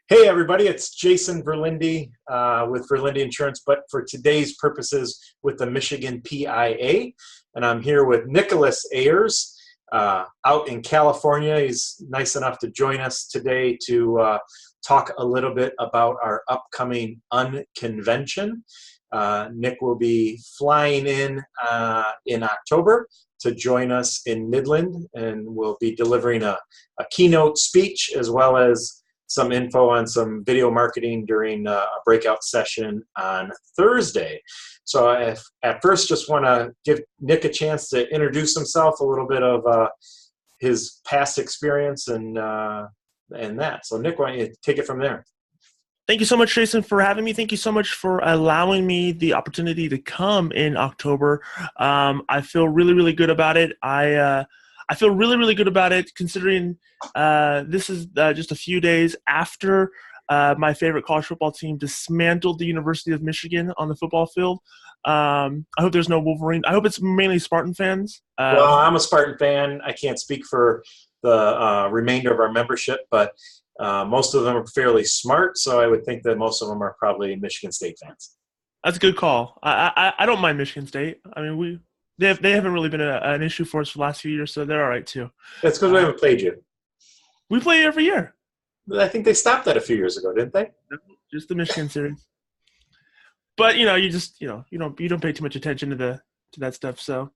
Hey everybody, it's Jason Verlinde with Verlinde Insurance, but for today's purposes with the Michigan PIA. And I'm here with Nicholas Ayers out in California. He's nice enough to join us today to talk a little bit about our upcoming Un-Convention. Nick will be flying in October to join us in Midland, and we'll be delivering a keynote speech as well as some info on some video marketing during a breakout session on Thursday. So at first just want to give Nick a chance to introduce himself, a little bit of his past experience and that. So Nick, why don't you take it from there? Thank you so much, Jason, for having me. Thank you so much for allowing me the opportunity to come in October. I feel really, really good about it. I feel really, really good about it, considering this is just a few days after my favorite college football team dismantled the University of Michigan on the football field. I hope there's no Wolverine. I hope it's mainly Spartan fans. Well, I'm a Spartan fan. I can't speak for the remainder of our membership, but most of them are fairly smart, so I would think that most of them are probably Michigan State fans. That's a good call. I don't mind Michigan State. I mean, they haven't really been an issue for us for the last few years, so they're all right too. That's because we haven't played you. We play every year. I think they stopped that a few years ago, didn't they? Just the Michigan series. But you don't pay too much attention to that stuff. So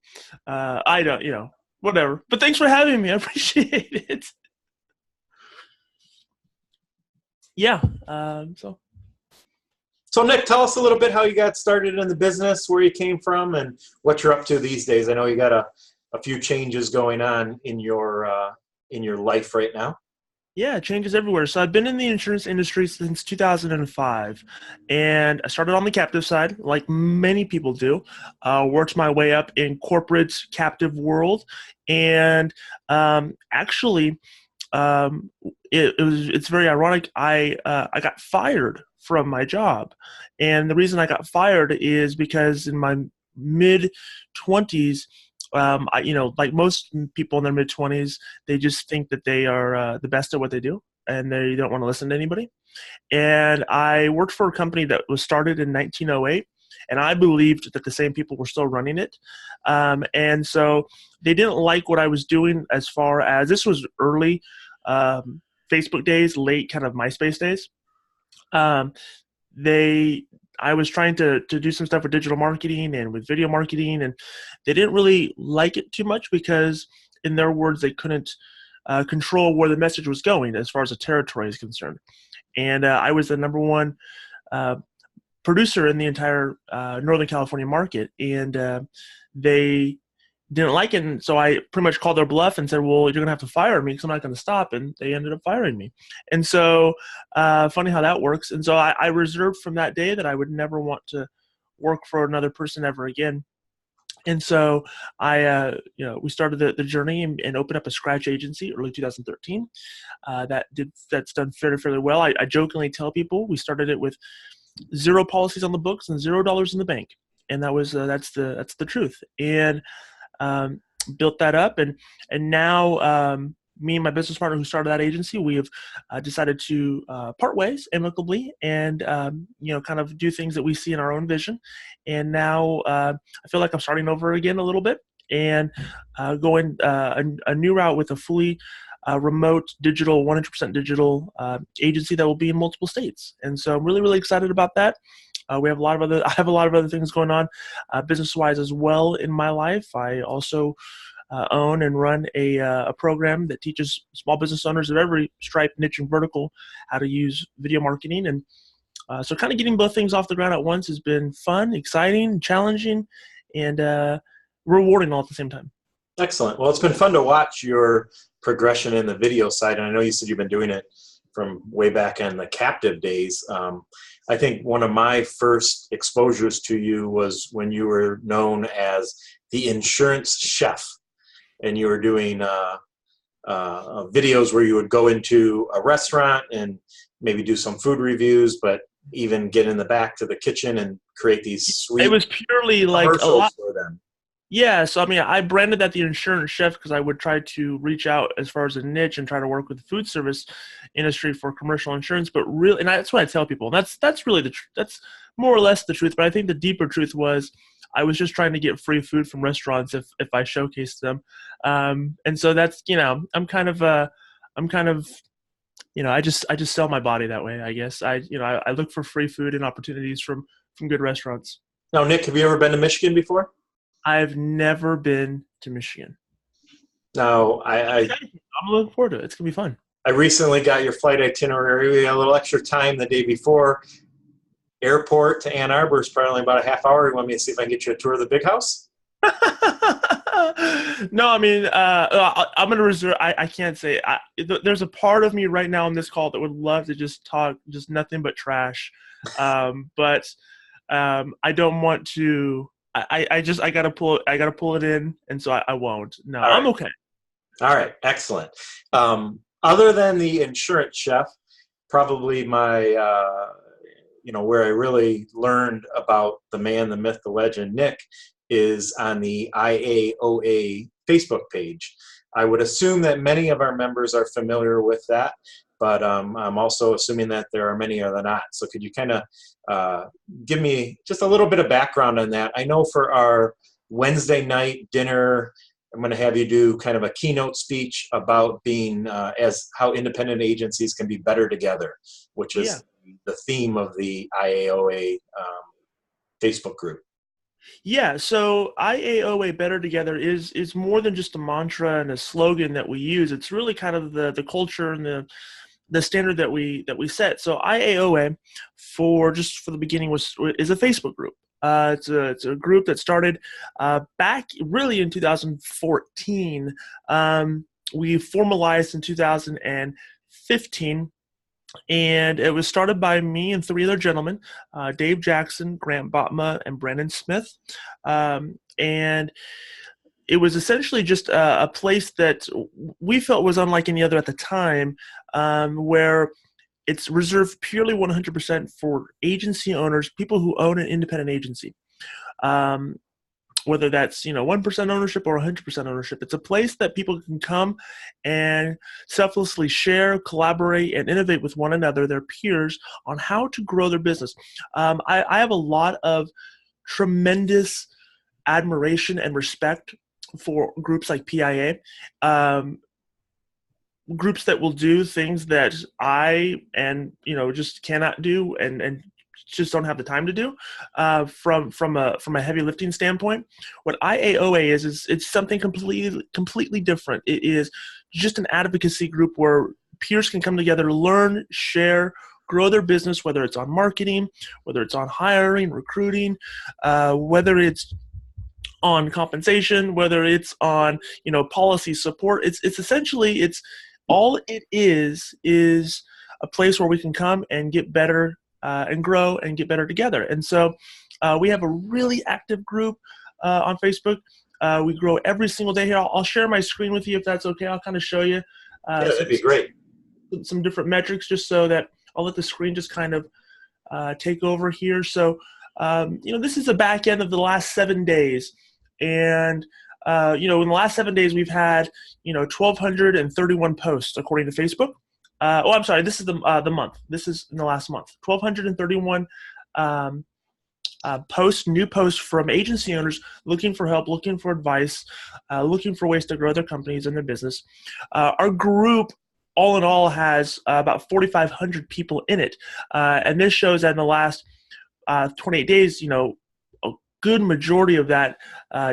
I don't, whatever. But thanks for having me. I appreciate it. Yeah. So Nick, tell us a little bit how you got started in the business, where you came from, and what you're up to these days. I know you got a few changes going on in your life right now. Yeah, changes everywhere. So I've been in the insurance industry since 2005, and I started on the captive side, like many people do. Worked my way up in corporate captive world, and actually, it's very ironic. I got fired from my job, and the reason I got fired is because in my mid-20s, like most people in their mid-20s, they just think that they are the best at what they do, and they don't want to listen to anybody. And I worked for a company that was started in 1908, and I believed that the same people were still running it. And so they didn't like what I was doing, as far as this was early Facebook days, late kind of MySpace days. I was trying to do some stuff with digital marketing and with video marketing, and they didn't really like it too much because, in their words, they couldn't control where the message was going as far as the territory is concerned. And I was the number one producer in the entire Northern California market, and they didn't like it. And so I pretty much called their bluff and said, well, you're going to have to fire me because I'm not going to stop. And they ended up firing me. And so funny how that works. And so I reserved from that day that I would never want to work for another person ever again. And so we started the journey and opened up a scratch agency early 2013. That's done fairly well. I jokingly tell people we started it with 0 policies on the books and $0 in the bank. And that's the truth. And built that up, and now me and my business partner who started that agency, we have decided to part ways amicably and kind of do things that we see in our own vision. And now I feel like I'm starting over again a little bit and going a new route with a fully remote digital, 100% digital agency that will be in multiple states. And so I'm really, really excited about that. I have a lot of other things going on business-wise as well in my life. I also own and run a program that teaches small business owners of every stripe, niche, and vertical how to use video marketing. And so kind of getting both things off the ground at once has been fun, exciting, challenging, and rewarding all at the same time. Excellent. Well, it's been fun to watch your progression in the video side. And I know you said you've been doing it from way back in the captive days. I think one of my first exposures to you was when you were known as the insurance chef, and you were doing videos where you would go into a restaurant and maybe do some food reviews, but even get in the back to the kitchen and create these sweet It was purely like commercials for them. Yeah, so I mean, I branded that the insurance chef because I would try to reach out as far as a niche and try to work with the food service industry for commercial insurance. But really, and that's what I tell people. And that's really that's more or less the truth. But I think the deeper truth was I was just trying to get free food from restaurants if I showcased them. And so that's I'm kind of I just sell my body that way. I guess I look for free food and opportunities from good restaurants. Now, Nick, have you ever been to Michigan before? I've never been to Michigan. No, I'm looking forward to it. It's gonna be fun. I recently got your flight itinerary. We had a little extra time the day before. Airport to Ann Arbor is probably about a half hour. You want me to see if I can get you a tour of the big house? No, I mean, I'm gonna reserve. I can't say. There's a part of me right now on this call that would love to just talk, just nothing but trash. But I don't want to. I gotta pull it in, and so I won't. No, All right. I'm okay. All right, excellent. Other than the insurance chef, probably my where I really learned about the man, the myth, the legend, Nick, is on the IAOA Facebook page. I would assume that many of our members are familiar with that, but I'm also assuming that there are many that are not. So could you kind of give me just a little bit of background on that? I know for our Wednesday night dinner, I'm going to have you do kind of a keynote speech about being as how independent agencies can be better together, which is the theme of the IAOA Facebook group. Yeah, so IAOA Better Together is more than just a mantra and a slogan that we use. It's really kind of the culture and the standard that we set. So IAOA for the beginning is a Facebook group. It's a group that started back really in 2014. We formalized in 2015. And it was started by me and three other gentlemen, Dave Jackson, Grant Botma, and Brandon Smith. And it was essentially just a place that we felt was unlike any other at the time, where it's reserved purely 100% for agency owners, people who own an independent agency. Whether that's 1% ownership or 100% ownership. It's a place that people can come and selflessly share, collaborate, and innovate with one another, their peers, on how to grow their business. I have a lot of tremendous admiration and respect for groups like PIA, groups that will do things that I just cannot do and just don't have the time to do from a heavy lifting standpoint. What IAOA is it's something completely different. It is just an advocacy group where peers can come together, learn, share, grow their business, whether it's on marketing, whether it's on hiring, recruiting, whether it's on compensation, whether it's on policy support. It's essentially all it is a place where we can come and get better and grow and get better together. And so we have a really active group on Facebook. We grow every single day here. I'll share my screen with you if that's okay. I'll kind of show you. That'd be great. Some different metrics just so that I'll let the screen just kind of take over here. So, this is the back end of the last 7 days. And, in the last 7 days, we've had, 1,231 posts according to Facebook. I'm sorry. This is the month. This is in the last month. 1,231 new posts from agency owners looking for help, looking for advice, looking for ways to grow their companies and their business. Our group, all in all, has about 4,500 people in it, and this shows that in the last 28 days, a good majority of that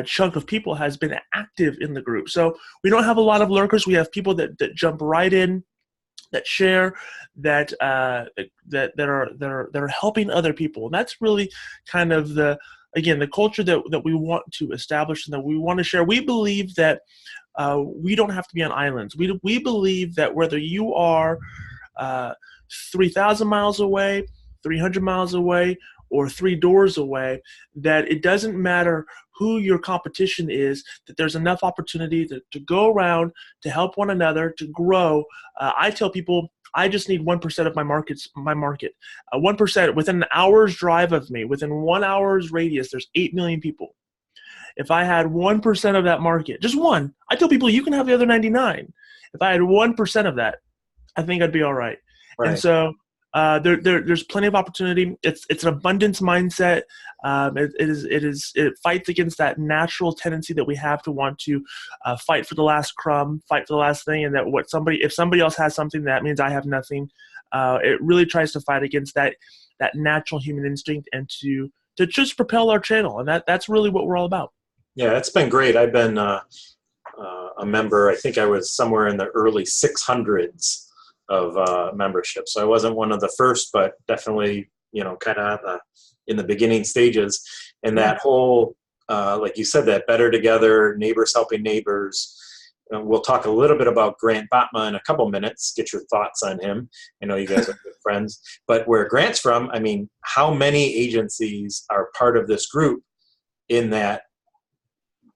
chunk of people has been active in the group. So we don't have a lot of lurkers. We have people that jump right in, that share, that are helping other people. And that's really kind of the culture that we want to establish and that we want to share. We believe that we don't have to be on islands. We believe that whether you are 3,000 miles away, 300 miles away, or 3 doors away, that it doesn't matter who your competition is, that there's enough opportunity to go around, to help one another, to grow. I tell people I just need 1% of my market. 1% within an hour's drive of me, within 1 hour's radius, there's 8 million people. If I had 1% of that market, just one, I tell people you can have the other 99. If I had 1% of that, I think I'd be all right. And Right. so there's plenty of opportunity. It's an abundance mindset. It fights against that natural tendency that we have to want to fight for the last crumb, fight for the last thing, and that if somebody else has something, that means I have nothing. It really tries to fight against that natural human instinct and to just propel our channel, and that's really what we're all about. Yeah, it's been great. I've been a member. I think I was somewhere in the early 600s of membership. So I wasn't one of the first, but definitely, kind of in the beginning stages. And that whole, like you said, that better together, neighbors helping neighbors. We'll talk a little bit about Grant Botma in a couple minutes, get your thoughts on him. I know you guys are good friends. But where Grant's from, I mean, how many agencies are part of this group in that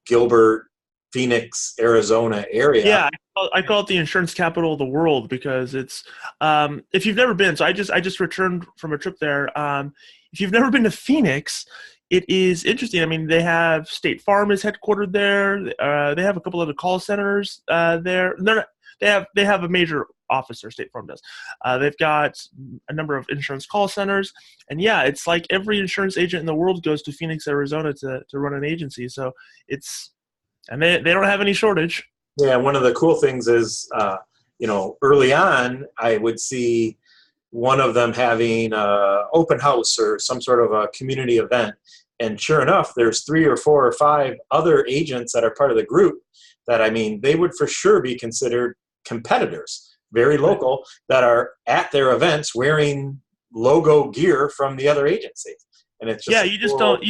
Gilbert, Phoenix, Arizona area? Yeah, I call it the insurance capital of the world because it's if you've never been, so I just returned from a trip there. If you've never been to Phoenix, it is interesting. I mean, they have State Farm is headquartered there. They have a couple other call centers there. They have a major office there, State Farm does. They've got a number of insurance call centers, and yeah, it's like every insurance agent in the world goes to Phoenix, Arizona to run an agency. So and they don't have any shortage. Yeah, one of the cool things is, early on, I would see one of them having an open house or some sort of a community event. And sure enough, there's 3 or 4 or 5 other agents that are part of the group that, I mean, they would for sure be considered competitors, very local, that are at their events wearing logo gear from the other agency. And it's just you just don't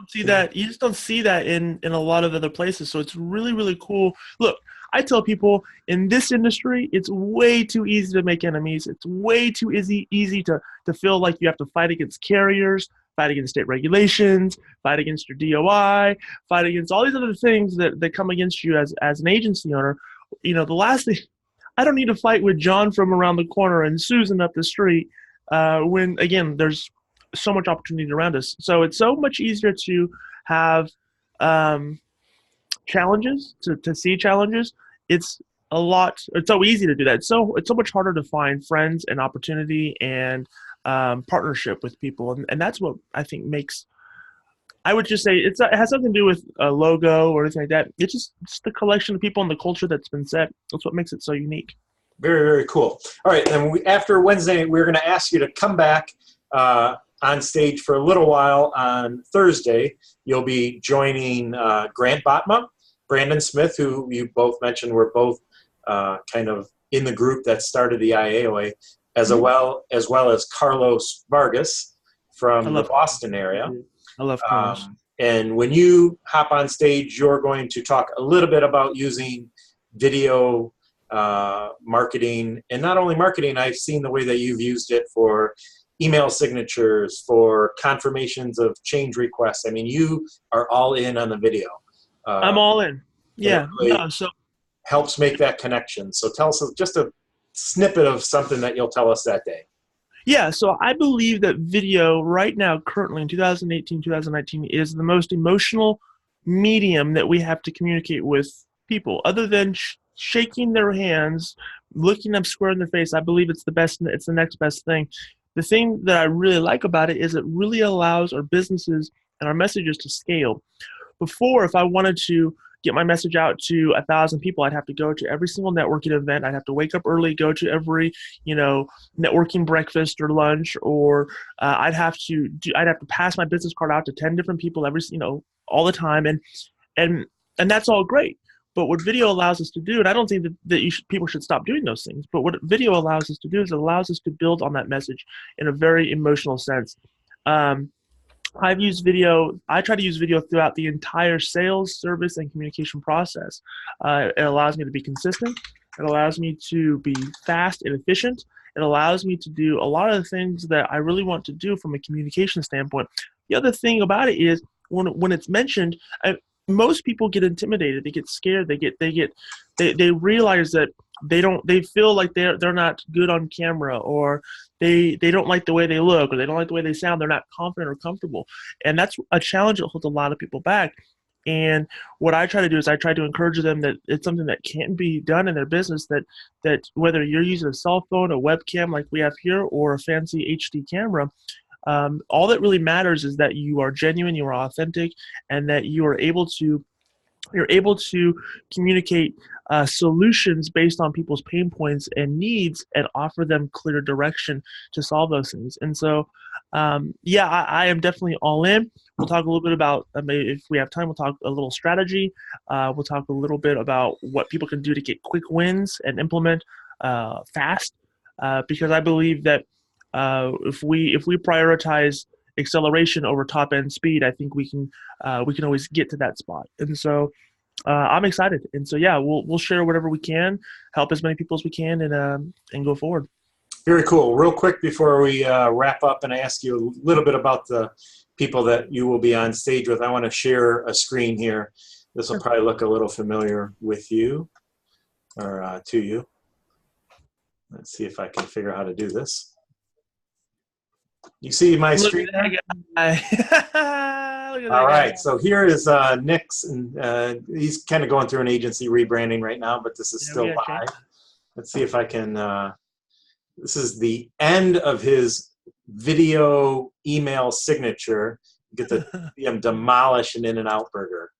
see that. You just don't see that in a lot of other places. So it's really, really cool. Look, I tell people in this industry, it's way too easy to make enemies. It's way too easy to feel like you have to fight against carriers, fight against state regulations, fight against your DOI, fight against all these other things that come against you as an agency owner. The last thing, I don't need to fight with John from around the corner and Susan up the street when, again, there's so much opportunity around us. So it's so much easier to have challenges, to see challenges. It's so easy to do that. It's so much harder to find friends and opportunity and partnership with people. And that's what I think makes, I would just say it has nothing to do with a logo or anything like that. It's the collection of people and the culture that's been set. That's what makes it so unique. Very, very cool. All right. And after Wednesday, we're going to ask you to come back on stage for a little while on Thursday. You'll be joining Grant Botma, Brandon Smith, who you both mentioned were both kind of in the group that started the IAOA, as well as Carlos Vargas from the Boston area. I love Carlos. And when you hop on stage, you're going to talk a little bit about using video marketing, and not only marketing. I've seen the way that you've used it for email signatures, for confirmations of change requests. I mean, you are all in on the video. I'm all in. Yeah. Really helps make that connection. So tell us just a snippet of something that you'll tell us that day. Yeah, so I believe that video right now, currently in 2018, 2019, is the most emotional medium that we have to communicate with people. Other than shaking their hands, looking them square in their face, I believe it's the next best thing. The thing that I really like about it is it really allows our businesses and our messages to scale. Before, if I wanted to get my message out to 1,000 people, I'd have to go to every single networking event. I'd have to wake up early, go to every, networking breakfast or lunch, or I'd have to pass my business card out to 10 different people all the time, and that's all great. But what video allows us to do, and I don't think that people should stop doing those things, but what video allows us to do is it allows us to build on that message in a very emotional sense. I try to use video throughout the entire sales, service, and communication process. It allows me to be consistent. It allows me to be fast and efficient. It allows me to do a lot of the things that I really want to do from a communication standpoint. The other thing about it is when it's mentioned, most people get intimidated. They get scared. They realize that they feel like they're not good on camera, or they don't like the way they look, or they don't like the way they sound. They're not confident or comfortable. And that's a challenge that holds a lot of people back. And what I try to do is I try to encourage them that it's something that can be done in their business, that whether you're using a cell phone, a webcam like we have here, or a fancy HD camera, all that really matters is that you are genuine, you are authentic, and that you're able to communicate solutions based on people's pain points and needs and offer them clear direction to solve those things. And so, yeah, I am definitely all in. We'll talk a little bit about, maybe if we have time, we'll talk a little strategy. We'll talk a little bit about what people can do to get quick wins and implement fast, because I believe that if we prioritize acceleration over top end speed, I think we can always get to that spot. And so I'm excited. And so yeah, we'll share whatever we can, help as many people as we can, and go forward. Very cool. Real quick before we wrap up and I ask you a little bit about the people that you will be on stage with, I want to share a screen here. This will probably look a little familiar with you or to you. Let's see if I can figure out how to do this. You see my screen? All right, so here is Nick's, and he's kind of going through an agency rebranding right now, but this is still live. Let's see if I can, this is the end of his video email signature. You get to see him demolish an In-N-Out burger.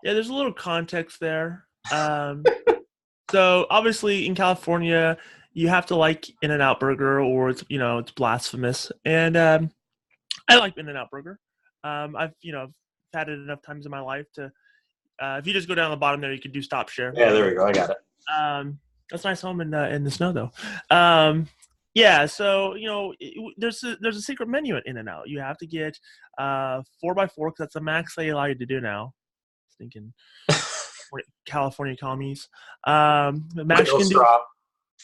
Yeah, there's a little context there. So obviously in California, you have to like In-N-Out burger, or it's blasphemous. And I like In-N-Out burger. I've had it enough times in my life to. If you just go down the bottom there, you can do stop share. Yeah, there we go. I got it. That's a nice home in the snow though. Yeah, so there's a secret menu at In-N-Out. You have to get 4x4 because that's the max they allow you to do now. Thinking California commies. The max you can do.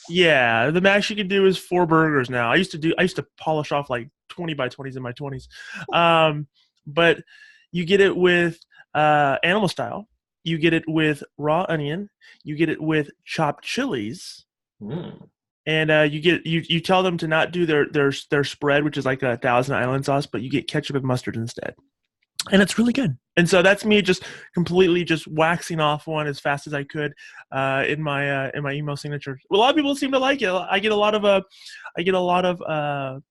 Yeah, the max you can do is 4 burgers now. I used to polish off like 20 by 20s in my 20s. But you get it with animal style. You get it with raw onion. You get it with chopped chilies. And you tell them to not do their spread, which is like a Thousand Island sauce, but you get ketchup and mustard instead. And it's really good. And so that's me just completely just waxing off one as fast as I could in my email signature. A lot of people seem to like it. I get a lot of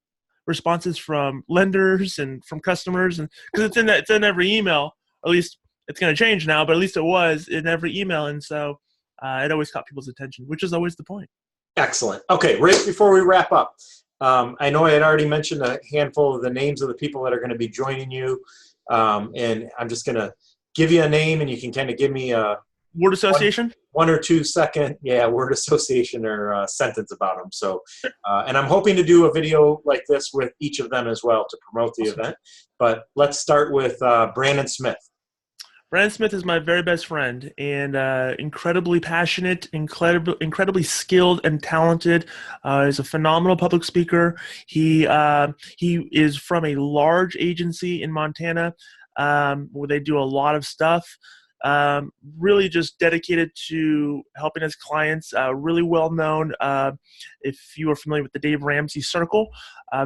responses from lenders and from customers, and because it's in every email. At least it's going to change now, but at least it was in every email, and so it always caught people's attention, which is always the point. Excellent. Okay, right before we wrap up, I know I had already mentioned a handful of the names of the people that are going to be joining you. And I'm just going to give you a name, and you can kind of give me a word association, one or 2 second, word association or sentence about them. So, and I'm hoping to do a video like this with each of them as well to promote the event. But let's start with Brandon Smith. Brandon Smith is my very best friend, and incredibly passionate, incredibly skilled and talented. He's a phenomenal public speaker. He is from a large agency in Montana where they do a lot of stuff. Really just dedicated to helping his clients. Really well known. If you are familiar with the Dave Ramsey Circle,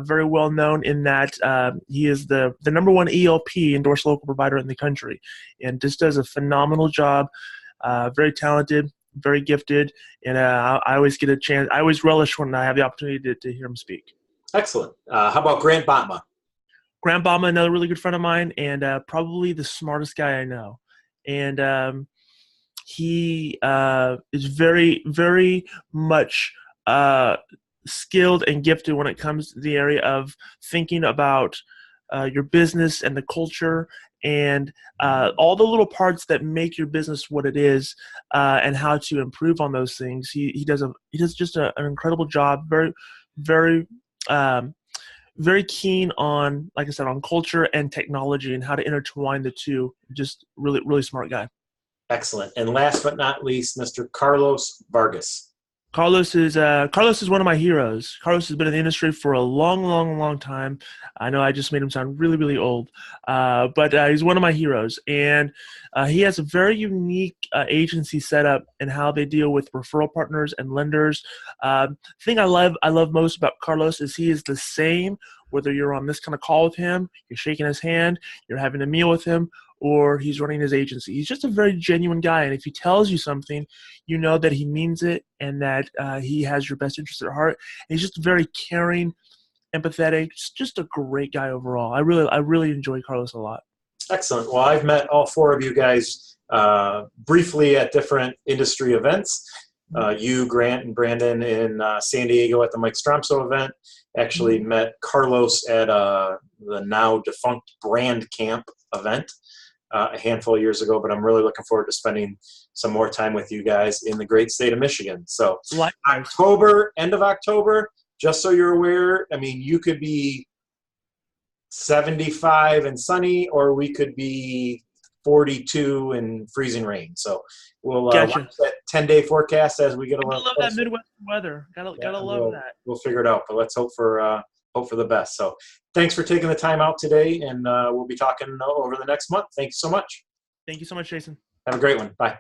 very well known in that he is the #1 ELP, endorsed local provider in the country, and just does a phenomenal job. Very talented, very gifted, and I always get a chance. I always relish when I have the opportunity to hear him speak. Excellent. How about Grant Botma? Grant Botma, another really good friend of mine, and probably the smartest guy I know. And he is very, very much skilled and gifted when it comes to the area of thinking about your business and the culture and all the little parts that make your business what it is, and how to improve on those things. He does just an incredible job. Very, very. Very keen on, like I said, on culture and technology and how to intertwine the two. Just really, really smart guy. Excellent. And last but not least, Mr. Carlos Vargas. Carlos is one of my heroes. Carlos has been in the industry for a long, long, long time. I know I just made him sound really, really old, but he's one of my heroes, and he has a very unique agency setup and how they deal with referral partners and lenders. The thing I love most about Carlos is he is the same whether you're on this kind of call with him, you're shaking his hand, you're having a meal with him, or he's running his agency. He's just a very genuine guy, and if he tells you something, you know that he means it and that he has your best interest at heart. And he's just very caring, empathetic, just a great guy overall. I really enjoy Carlos a lot. Excellent. Well, I've met all four of you guys briefly at different industry events. You, Grant, and Brandon in San Diego at the Mike Stromso event. Actually met Carlos at the now defunct Brand Camp event a handful of years ago, but I'm really looking forward to spending some more time with you guys in the great state of Michigan. So October, end of October, just so you're aware, I mean, you could be 75 and sunny, or we could be 42 and freezing rain. So we'll watch that 10-day forecast as we get a little love closer. that Midwestern weather. Gotta love that. We'll figure it out, but let's hope for the best. So thanks for taking the time out today, and we'll be talking over the next month. Thank you so much. Thank you so much, Jason. Have a great one. Bye.